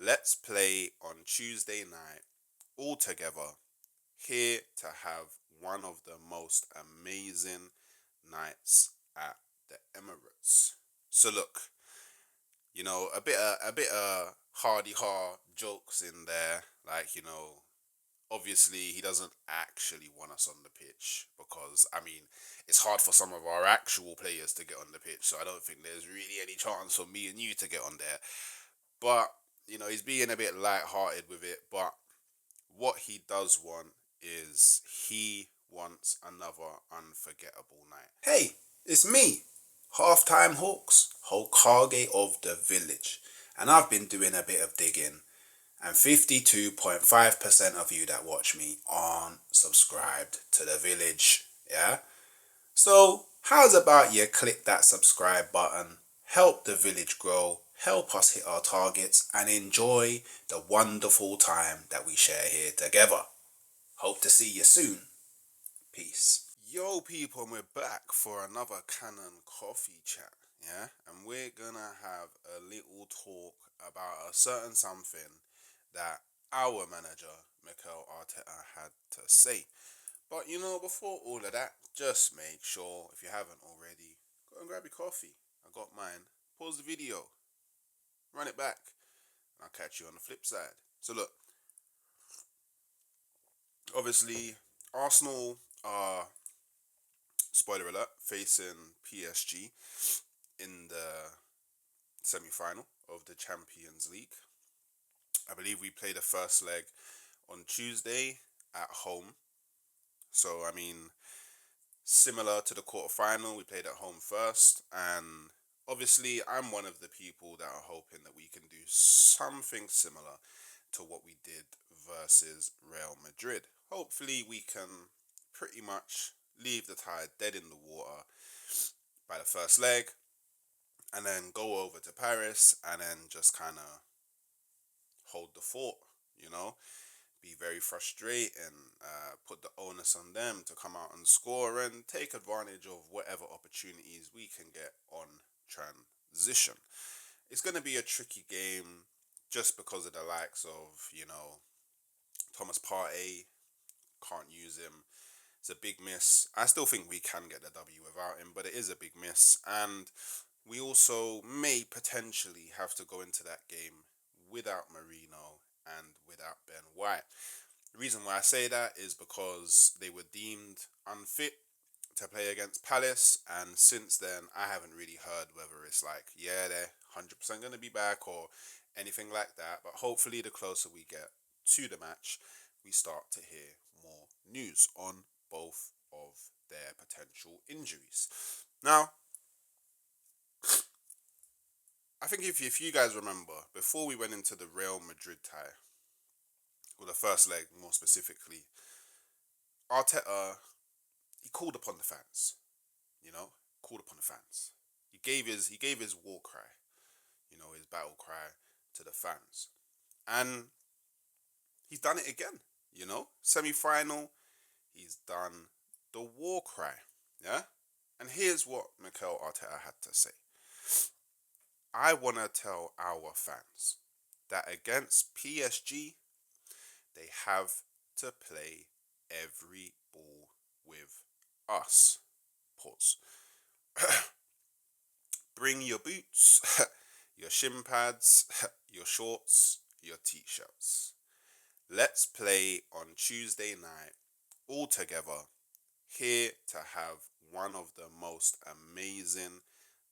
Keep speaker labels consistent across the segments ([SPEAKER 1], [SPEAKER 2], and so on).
[SPEAKER 1] Let's play on Tuesday night all together here to have one of the most amazing nights at the Emirates. So look, a bit of hardy hard jokes in there, like obviously he doesn't actually want us on the pitch because it's hard for some of our actual players to get on the pitch, so I don't think there's really any chance for me and you to get on there. But he's being a bit light-hearted with it. But what he does want is he wants another unforgettable night. Hey, it's me, half-timehooks, Hokage of the village, and I've been doing a bit of digging, and 52.5% of you that watch me aren't subscribed to the village, yeah? So, how's about you click that subscribe button, help the village grow, help us hit our targets, and enjoy the wonderful time that we share here together. Hope to see you soon. Peace. Yo, people, and we're back for another Canon Coffee Chat, yeah? And we're gonna have a little talk about a certain something that our manager, Mikel Arteta, had to say. But before all of that, just make sure, if you haven't already, go and grab your coffee. I got mine. Pause the video, run it back, and I'll catch you on the flip side. So look, obviously, Arsenal are, spoiler alert, facing PSG in the semi-final of the Champions League. I believe we play the first leg on Tuesday at home. So, similar to the quarterfinal, we played at home first, and obviously I'm one of the people that are hoping that we can do something similar to what we did versus Real Madrid. Hopefully we can pretty much leave the tide dead in the water by the first leg, and then go over to Paris and then just kind of hold the fort, be very frustrating, put the onus on them to come out and score and take advantage of whatever opportunities we can get on transition. It's going to be a tricky game just because of the likes of, Thomas Partey. Can't use him. It's a big miss. I still think we can get the W without him, but it is a big miss. And we also may potentially have to go into that game without Marino and without Ben White. The reason why I say that is because they were deemed unfit to play against Palace, and since then I haven't really heard whether it's like, yeah, they're 100% going to be back or anything like that. But hopefully the closer we get to the match, we start to hear more news on both of their potential injuries. Now, I think if you guys remember, before we went into the Real Madrid tie, or the first leg more specifically, Arteta, he called upon the fans, called upon the fans. He gave his war cry, his battle cry to the fans. And he's done it again, semi-final, he's done the war cry, yeah? And here's what Mikel Arteta had to say. I want to tell our fans that against PSG, they have to play every ball with us. Pause. Bring your boots, your shin pads, your shorts, your t-shirts. Let's play on Tuesday night all together here to have one of the most amazing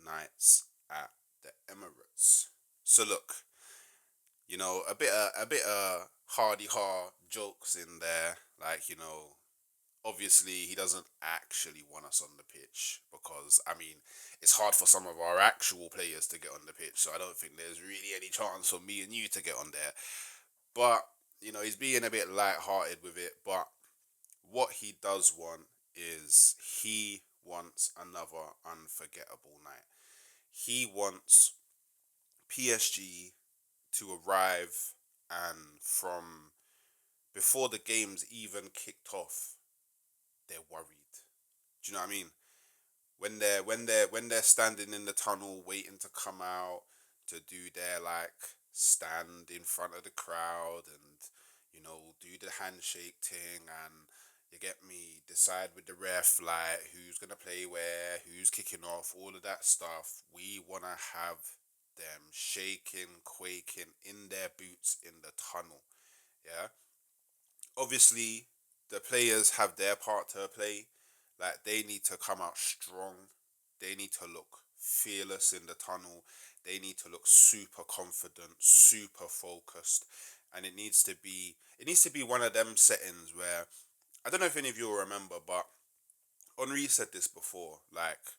[SPEAKER 1] nights at the Emirates. So look, a bit of hardy hard jokes in there, like obviously he doesn't actually want us on the pitch because it's hard for some of our actual players to get on the pitch, so I don't think there's really any chance for me and you to get on there. But he's being a bit light-hearted with it. But what he does want is he wants another unforgettable night. He wants PSG to arrive, and from before the game's even kicked off, they're worried. Do you know what I mean? When they're standing in the tunnel waiting to come out to do their like stand in front of the crowd and, do the handshake thing and, you get me, decide with the ref, like, who's going to play where, who's kicking off, all of that stuff. We want to have them shaking, quaking in their boots in the tunnel. Yeah. Obviously, the players have their part to play. Like, they need to come out strong. They need to look fearless in the tunnel. They need to look super confident, super focused. And it needs to be one of them settings where, I don't know if any of you will remember, but Henri said this before. Like,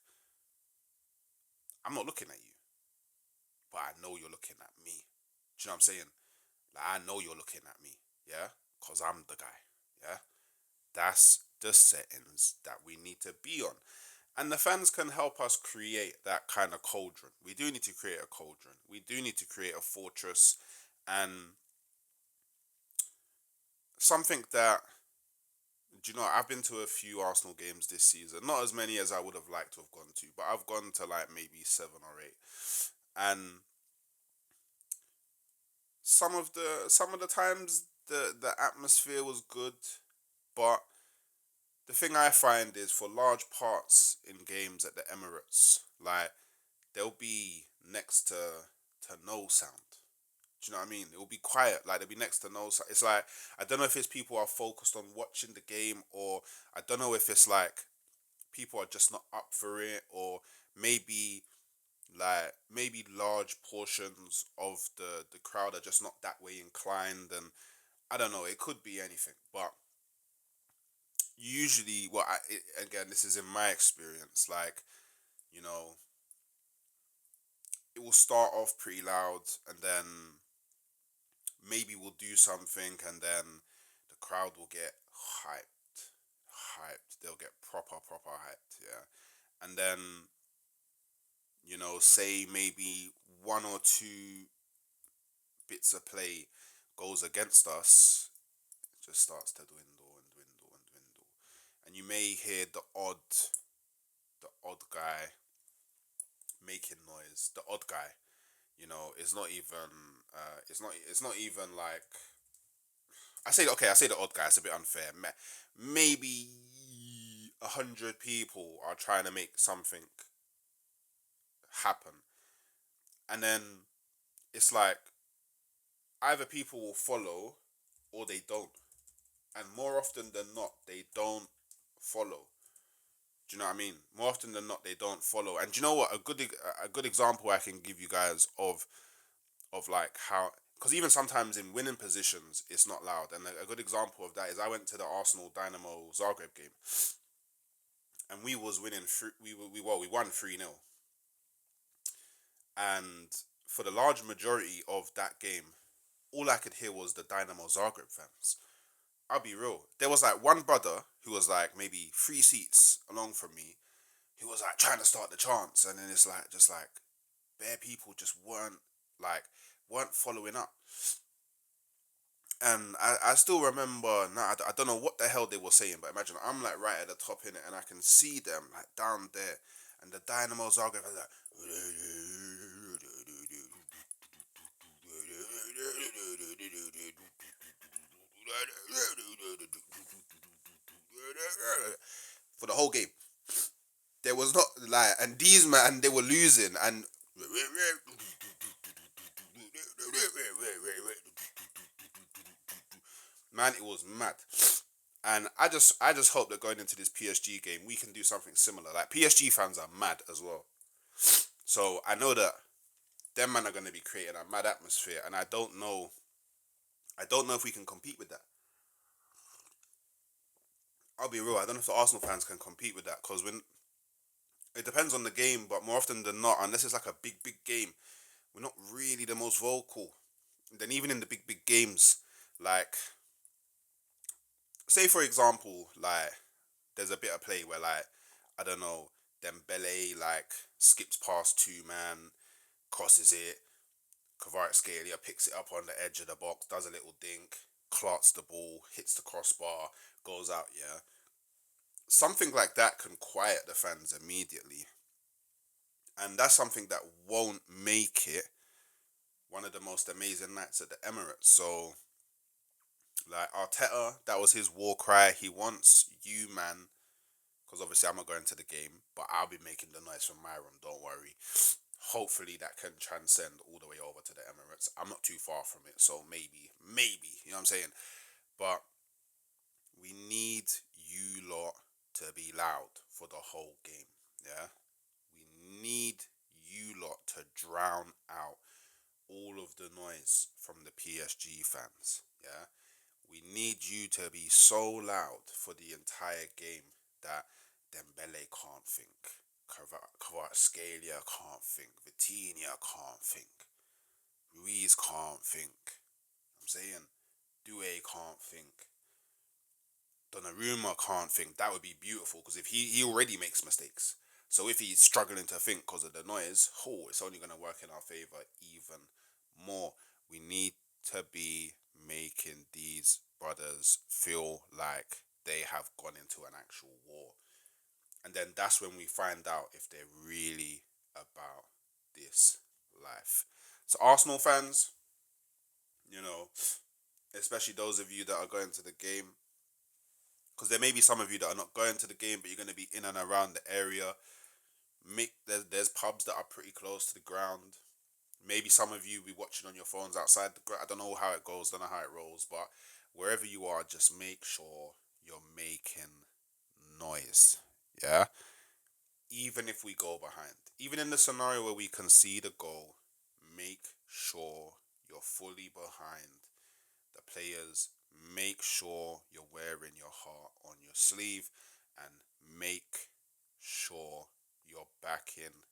[SPEAKER 1] I'm not looking at you, but I know you're looking at me. Do you know what I'm saying? Like, I know you're looking at me. Yeah, cause I'm the guy. Yeah, that's the settings that we need to be on. And the fans can help us create that kind of cauldron. We do need to create a cauldron. We do need to create a fortress and something that, do you know, I've been to a few Arsenal games this season. Not as many as I would have liked to have gone to, but I've gone to like maybe 7 or 8. And some of the times the atmosphere was good, but the thing I find is for large parts in games at the Emirates, like, they'll be next to no sound. Do you know what I mean? It will be quiet, like they'll be next to no sound. It's like, I don't know if it's people are focused on watching the game, or I don't know if it's like people are just not up for it, or maybe maybe large portions of the crowd are just not that way inclined, and I don't know. It could be anything, but usually, again, this is in my experience. Like, you know, it will start off pretty loud, and then maybe we'll do something, and then the crowd will get hyped. They'll get proper hyped. Yeah, and then, say maybe one or two bits of play goes against us, it just starts to dwindle and dwindle and dwindle, and you may hear the odd guy making noise. The odd guy, is not even. It's not even like, I say the odd guy. It's a bit unfair. Maybe 100 people are trying to make something happen, and then it's like either people will follow or they don't, and more often than not, they don't follow. Do you know what I mean? More often than not, they don't follow. And do you know what? A good example I can give you guys of like how, because even sometimes in winning positions, it's not loud. And a good example of that is I went to the Arsenal Dynamo Zagreb game, and we was winning. We won 3-0, and for the large majority of that game, all I could hear was the Dynamo Zagreb fans. I'll be real. There was like one brother who was like maybe 3 seats along from me, who was like trying to start the chants, and then it's like just like bare people just weren't following up. And I still remember now. I don't know what the hell they were saying, but imagine I'm like right at the top in it, and I can see them like down there, and the Dynamos are going like. For the whole game, there was not like, and these man they were losing, and man, it was mad. And I just hope that going into this PSG game, we can do something similar. Like, PSG fans are mad as well, so I know that them man are going to be creating a mad atmosphere, and I don't know if we can compete with that. I'll be real. I don't know if the Arsenal fans can compete with that, because when it depends on the game, but more often than not, unless it's like a big game, we're not really the most vocal. Then even in the big games, like, say for example, like, there's a bit of play where, like, I don't know, Dembele like skips past 2 man, crosses it, Kvaratskhelia picks it up on the edge of the box, does a little dink, clots the ball, hits the crossbar, goes out. Yeah, something like that can quiet the fans immediately, and that's something that won't make it one of the most amazing nights at the Emirates. So, like Arteta, that was his war cry. He wants you, man, because obviously I'm not going to the game, but I'll be making the noise from my room. Don't worry. Hopefully that can transcend all the way over to the Emirates. I'm not too far from it, so maybe, you know what I'm saying. But we need you lot to be loud for the whole game. Yeah, we need you lot to drown out all of the noise from the PSG fans. Yeah, we need you to be so loud for the entire game that Dembele can't think, Kvaratskhelia can't think, Vitinha can't think, Ruiz can't think. I'm saying Due can't think, Donnarumma can't think. That would be beautiful because if he already makes mistakes. So if he's struggling to think because of the noise, it's only going to work in our favor even more. We need to be making these brothers feel like they have gone into an actual war. And then that's when we find out if they're really about this life. So Arsenal fans, you know, especially those of you that are going to the game, because there may be some of you that are not going to the game, but you're going to be in and around the area. There's pubs that are pretty close to the ground. Maybe some of you be watching on your phones outside the ground. I don't know how it goes, don't know how it rolls, but wherever you are, just make sure you're making noise. Yeah? Even if we go behind. Even in the scenario where we concede a goal, make sure you're fully behind the players. Make sure you're wearing your heart on your sleeve and make sure you're backing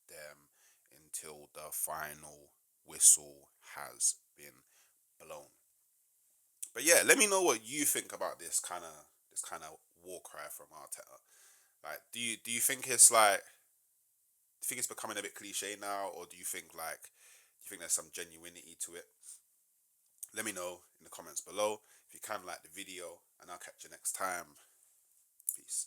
[SPEAKER 1] them until the final whistle has been blown. But yeah, let me know what you think about this kind of war cry from Arteta. Like, do you think it's like, do you think it's becoming a bit cliche now, or do you think there's some genuinity to it? Let me know in the comments below. If you can, like the video, and I'll catch you next time. Peace.